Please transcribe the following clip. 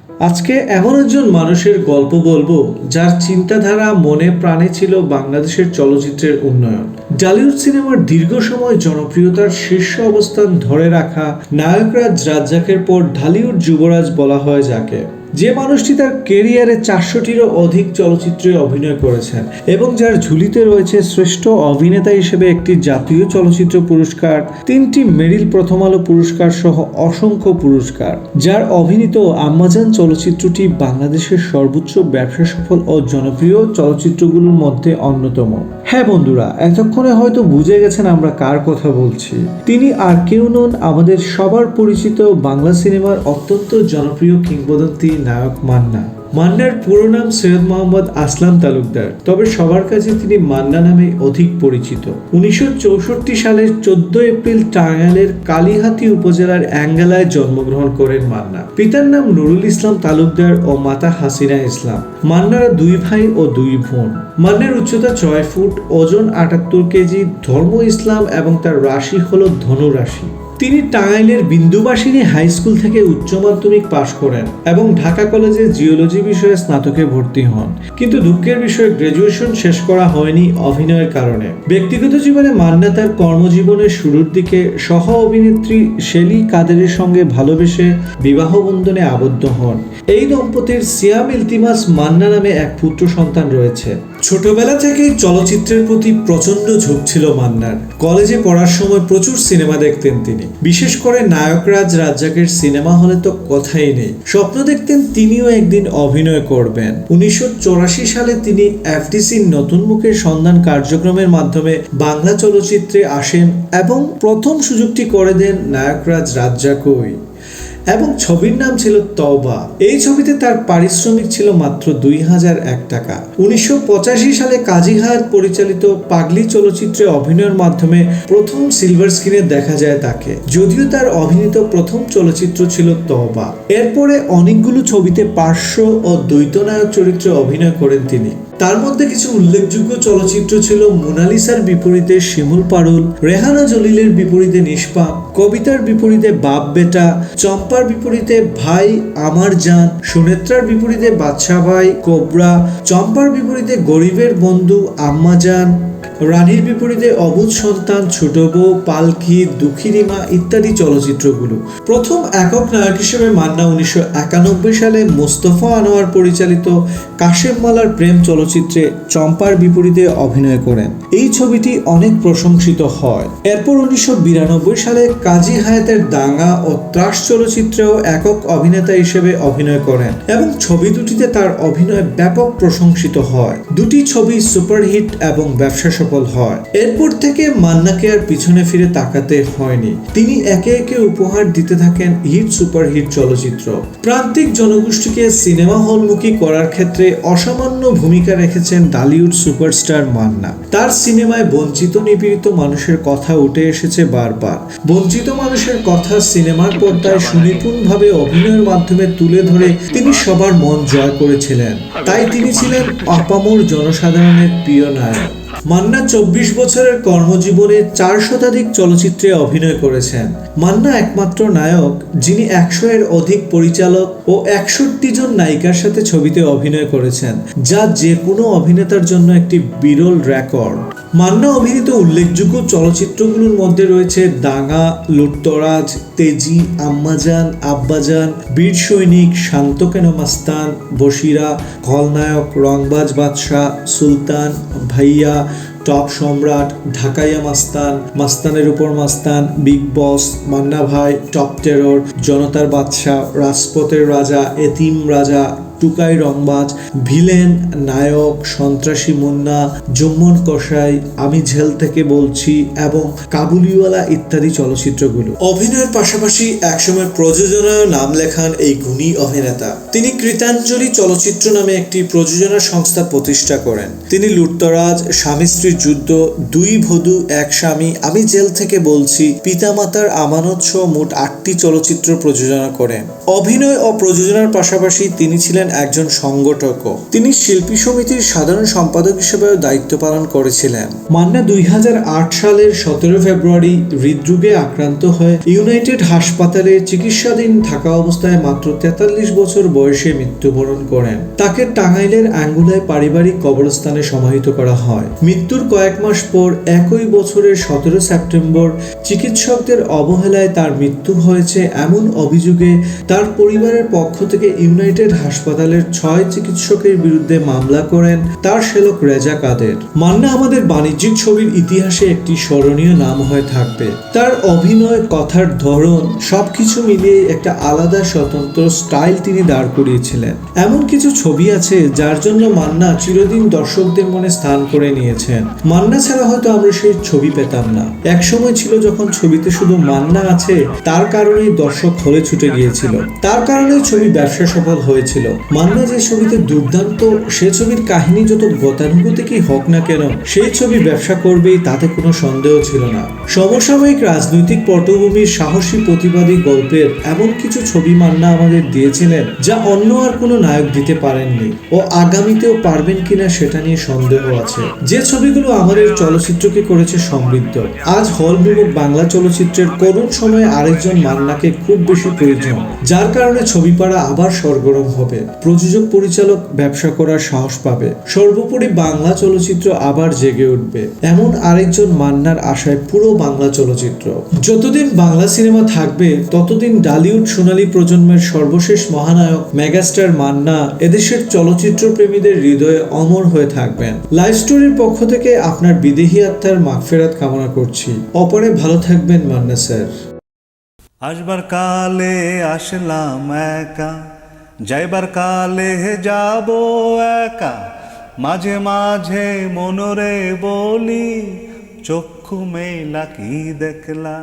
আজকে এমন একজন মানুষের গল্প বলবো যার চিন্তাধারা মনে প্রাণে ছিল বাংলাদেশের চলচ্চিত্রের উন্নয়ন। ঢালিউড সিনেমার দীর্ঘ সময় জনপ্রিয়তার শীর্ষ অবস্থান ধরে রাখা নায়করাজ রাজ্জাকের পর ঢালিউড যুবরাজ বলা হয় যাকে। যে মানুষটি তার কেরিয়ারে 400টিরও অধিক চলচ্চিত্রে অভিনয় করেছেন এবং যার ঝুলিতে রয়েছে শ্রেষ্ঠ অভিনেতা হিসেবে একটি জাতীয় চলচ্চিত্র পুরস্কার, 3টি মেরিল প্রথম আলো পুরস্কার সহ অসংখ্য পুরস্কার, যার অভিনীত আম্মাজান চলচ্চিত্রটি বাংলাদেশের সর্বোচ্চ ব্যবসা সফল ও জনপ্রিয় চলচ্চিত্রগুলোর মধ্যে অন্যতম। হ্যাঁ বন্ধুরা, এতক্ষণে হয়তো বুঝে গেছেন আমরা কার কথা বলছি। তিনি আর কেউ নন, আমাদের সবার পরিচিত বাংলা সিনেমার অত্যন্ত জনপ্রিয় কিংবদন্তি নায়ক মান্না। মান্নার পুরো নাম সৈয়দ মোহাম্মদ আসলাম তালুকদার, তবে সবার কাছে তিনি মান্না নামে অধিক পরিচিত। 1964 সালের 14 এপ্রিল টাঙ্গাইলের কালিহাতী উপজেলার অ্যাঙ্গালায় জন্মগ্রহণ করেন মান্না। পিতার নাম নুরুল ইসলাম তালুকদার ও মাতা হাসিনা ইসলাম। মান্নারা 2 ভাই ও 2 বোন। মান্নার উচ্চতা 6 ফুট, ওজন 78 কেজি, ধর্ম ইসলাম এবং তার রাশি হলো ধনু রাশি। তিনি টাঙ্গাইলের বিন্দুবাসিনী হাই স্কুল থেকে উচ্চ মাধ্যমিক পাশ করেন এবং ঢাকা কলেজে জিওলজি বিষয়ে স্নাতকে ভর্তি হন। কিন্তু দুঃখের বিষয়, গ্রাজুয়েশন শেষ করা হয়নি অভিনয়ের কারণে। ব্যক্তিগত জীবনে মান্না তার কর্মজীবনের শুরুর দিকে সহ অভিনেত্রী শেলি কাদেরের সঙ্গে ভালোবেসে বিবাহ বন্ধনে আবদ্ধ হন। এই দম্পতির সিয়াম ইলতিমাস মান্না নামে এক পুত্র সন্তান রয়েছে। ছোটবেলা থেকেই চলচ্চিত্রের প্রতি প্রচন্ড ঝোঁক ছিল মান্নার। কলেজে পড়ার সময় প্রচুর সিনেমা দেখতেন তিনি, বিশেষ করে নায়করাজ রাজ্জাকের সিনেমা হলে তো কথাই নেই। স্বপ্ন দেখতেন তিনিও একদিন অভিনয় করবেন। 1984 সালে তিনি এফডিসির নতুন মুখের সন্ধান কার্যক্রমের মাধ্যমে বাংলা চলচ্চিত্রে আসেন এবং প্রথম সুযোগটি করে দেন নায়করাজ রাজ্জাকই, এবং ছবির নাম ছিল তওবা। এই ছবিতে তার পারিশ্রমিক ছিল মাত্র 2001 টাকা। 1985 সালে কাজী হায়াত পরিচালিত পাগলি চলচ্চিত্রে অভিনয়ের মাধ্যমে প্রথম সিলভার স্ক্রিনে দেখা যায় তাকে, যদিও তার অভিনীত প্রথম চলচ্চিত্র ছিল তওবা। এরপরে অনেকগুলো ছবিতে পার্শ্ব ও দ্বৈত নায়ক চরিত্রে অভিনয় করেন তিনি। তার মধ্যে কিছু উল্লেখযোগ্য চলচ্চিত্র ছিল মোনালিসার বিপরীতে শিমুল পারুল, রেহানা জলিলের বিপরীতে নিষ্পাপ, কবিতার বিপরীতে বাপ বেটা, চম্পার বিপরীতে ভাই আমার জান, সুনেত্রার বিপরীতে বাদশা ভাই, কোবরা, চম্পার বিপরীতে গরিবের বন্ধু আম্মাজান, রানীর বিপরীতে অবুঝ সন্তান, ছোট বউ, পালকি, দুঃখিনী মা ইত্যাদি চলচ্চিত্রগুলো। প্রথম একক নায়ক হিসেবে মান্না 1991 সালে মোস্তফা আনোয়ার পরিচালিত কাশেম মালার প্রেম চলচ্চিত্রে চম্পার বিপরীতে অভিনয় করেন। এই ছবিটি অনেক প্রশংসিত হয়। এরপর 1992 সালে কাজী হায়াতের দাঙ্গা ও ত্রাস চলচ্চিত্রেও একক অভিনেতা হিসেবে অভিনয় করেন এবং ছবি দুটিতে তার অভিনয় ব্যাপক প্রশংসিত হয়। দুটি ছবি সুপারহিট এবং ব্যবসা সফল হয়। এরপর থেকে মান্নাকে আর পিছনে ফিরে তাকাতে হয়নি। তিনি একে একে উপহার দিতে থাকেন হিট সুপারহিট চলচ্চিত্র। প্রান্তিক জনগোষ্ঠীকে সিনেমা হলমুখী করার ক্ষেত্রে অসামান্য ভূমিকা রেখেছেন ঢালিউড সুপারস্টার মান্না। তার সিনেমায় বঞ্চিত নিপীড়িত মানুষের কথা উঠে এসেছে বারবার। বঞ্চিত মানুষের কথা সিনেমার পর্দায় সুনিপুণভাবে অভিনয়ের মাধ্যমে তুলে ধরে তিনি সবার মন জয় করেছিলেন। তাই তিনি ছিলেন আপামর জনসাধারণের প্রিয় নায়ক। মান্না 24 বছরের কর্মজীবনে 4 শতাধিক চলচ্চিত্রে অভিনয় করেছেন। মান্না একমাত্র নায়ক যিনি 100 এর অধিক পরিচালক ও 61 জন নায়িকার সাথে ছবিতে অভিনয় করেছেন, যা যে কোনো অভিনেতার জন্য একটি বিরল রেকর্ড। মান্না অভিনীত উল্লেখযোগ্য চলচ্চিত্রগুলোর মধ্যে রয়েছে দাঙ্গা, লুটতরাজ, তেজি, আম্মাজান, আব্বাজান, বীর সৈনিক, শান্ত কেন মাস্তান, বশিরা, খলনায়ক, রংবাজ বাদশাহ, সুলতান, ভাইয়া, টপ সম্রাট, ঢাকাইয়া মাস্তান, মাস্তানের উপর মাস্তান, বিগ বস, মান্না ভাই, টপ টেরর, জনতার বাদশাহ, রাজপথের রাজা, এতিম রাজা, টুকাই রংবাজ, ভিলেন, নায়ক, সন্ত্রাসী মুন্না, জুম্মন কসাই, আমি জেল থেকে বলছি এবং কাবুলিওয়ালা ইত্যাদি চলচ্চিত্রগুলো। অভিনয়ের পাশাপাশি একসময় প্রযোজনায় নাম লেখান এই গুণী অভিনেতা। তিনি কৃতাঞ্জলি চলচ্চিত্র নামে একটি প্রযোজনা সংস্থা প্রতিষ্ঠা করেন। তিনি লুটতরাজ, স্বামী স্ত্রীর যুদ্ধ, 2 বধূ 1 স্বামী, আমি জেল থেকে বলছি, পিতামাতার আমানত সহ মোট 8টি চলচ্চিত্র প্রযোজনা করেন। অভিনয় ও প্রযোজনার পাশাপাশি তিনি ছিলেন একজন সংগঠকও। তিনি শিল্পী সমিতির সাধারণ সম্পাদক হিসেবেও দায়িত্ব পালন করেছিলেন। মান্না 2008 সালের 17 ফেব্রুয়ারি হৃদরোগে আক্রান্ত হয়ে ইউনাইটেড হাসপাতালে চিকিৎসাধীন থাকা অবস্থায় মাত্র 43 বছর বয়সে মৃত্যুবরণ করেন। তাকে টাঙ্গাইলের আঙ্গুলায় পারিবারিক কবরস্থানে সমাহিত করা হয়। মৃত্যুর কয়েক মাস পর একই বছরের 17 সেপ্টেম্বর চিকিৎসকদের অবহেলায় তার মৃত্যু হয়েছে এমন অভিযোগে তার পরিবারের পক্ষ থেকে ইউনাইটেড হাসপাতালের 6 চিকিৎসকের বিরুদ্ধে মামলা করেন তার শ্যালক রেজা কাদের। মান্না আমাদের বাণিজ্যিক ছবির ইতিহাসে একটি স্মরণীয় নাম হয়ে থাকবে। তার অভিনয়, কথার ধরন সবকিছু মিলিয়ে একটা আলাদা স্বতন্ত্র স্টাইল তিনি দাঁড় করিয়েছিলেন। এমন কিছু ছবি আছে যার জন্য মান্না চিরদিন দর্শকদের মনে স্থান করে নিয়েছেন। মান্না ছাড়া হয়তো আমরা সেই ছবি পেতাম না। এক সময় ছিল যখন ছবিতে শুধু মান্না আছে, তার কারণেই দর্শক হলে ছুটে গিয়েছিল, তার কারণেই ছবি ব্যবসা সফল হয়েছিল। মান্না যে ছবিতে দুর্দান্ত, সে ছবির কাহিনী যত গতানুগতিকই হোক না কেন, সেই ছবি ব্যবসা করবেই, তাতে কোনো সন্দেহ ছিল না। সমসাময়িক রাজনৈতিক পটভূমির সাহসী প্রতিবাদী গল্পের এমন কিছু ছবি মান্না আমাদের দিয়েছিলেন যা অন্য আর কোনো নায়ক দিতে পারেননি ও আগামীতেও পারবেন কিনা সেটা নিয়ে সন্দেহ আছে। যে ছবিগুলো আমাদের চলচ্চিত্রকে করেছে সমৃদ্ধ। আজ হল বিমুখ বাংলা চলচ্চিত্রের করুণ সময়ে আরেকজন মান্নাকে খুব বেশি প্রয়োজন, যার কারণে ছবিপাড়া আবার সরগরম হবে, প্রযোজক পরিচালক ব্যবসা করার সাহস পাবে, সর্বোপরি বাংলা চলচ্চিত্র আবার জেগে উঠবে। এমন আরেকজন মান্নার আশায় পুরো বাংলা চলচ্চিত্র। যতদিন বাংলা সিনেমা থাকবে ততদিন ডালিউড সোনালী প্রজন্মের সর্বশেষ মহানায়ক মেগাস্টার মান্না এদেশের চলচ্চিত্র প্রেমীদের হৃদয়ে অমর হয়ে থাকবেন। লাইভ স্টোরির পক্ষ থেকে আপনার বিদেহী আত্মার মাগফিরাত কামনা করছি। অপরে ভালো থাকবেন মান্না স্যার। আসবার কালে আসলাম একা, যাইবার কালে যাব একা, মাঝে মাঝে মনরে বলি চক্ষু মেলা কি দেখলা।